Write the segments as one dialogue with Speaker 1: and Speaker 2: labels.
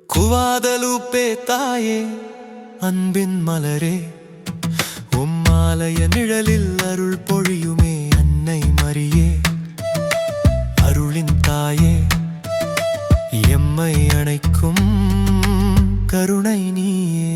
Speaker 1: Guadeloupe தாயே, அன்பின் மலரே, உம்மாலய நிழலில் அருள் பொழியுமே அன்னை மரியே. அருளின் தாயே, எம்மை அணைக்கும் கருணை நீயே.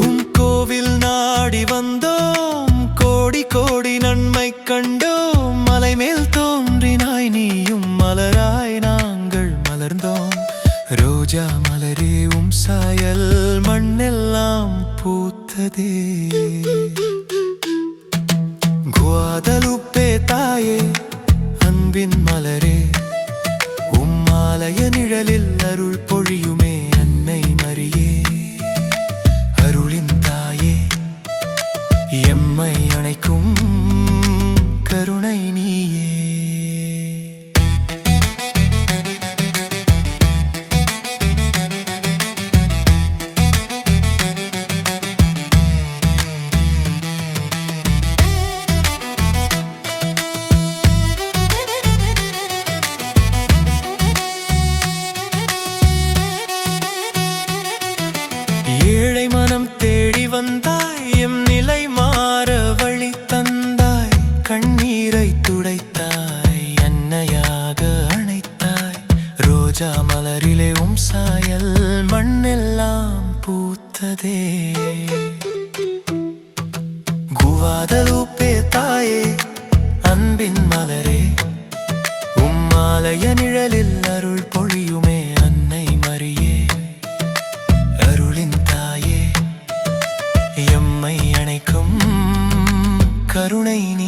Speaker 1: உம் கோவில் நாடி வந்தோம், கோடி கோடி நன்மை கண்டோம். மலை மேல் தோன்றினாய் நீயும், மலராய் நாங்கள் மலர்ந்தோம். ரோஜா மலரே, உம் சாயல் மண்ணெல்லாம் பூத்ததே. குவாதலூப்பே தாயே, அன்பின் மலரே, உம்மாலய நிழலில் அருள் பொழியுமே அன்னை மரியே. அருளின் தாயே, எம்மை அணைக்கும் கருணை நீயே. ஏழை மனம் தேடி வந்தாய், எம் நிலை மாற வழி தந்தாய். கண்ணீரை துடைத்தாய், அன்னையாக அணைத்தாய். ரோஜா மலரிலே உம் சாயல் மண்ணெல்லாம் பூத்ததே. குவாதலூப்பே தாயே, அன்பின் மலரே, உம்மாலய நிழலில் அருள் பொழியுமே அன்னை மரியே. அருளின் தாயே, எம்மை அணைக்கும் கருணை நீ.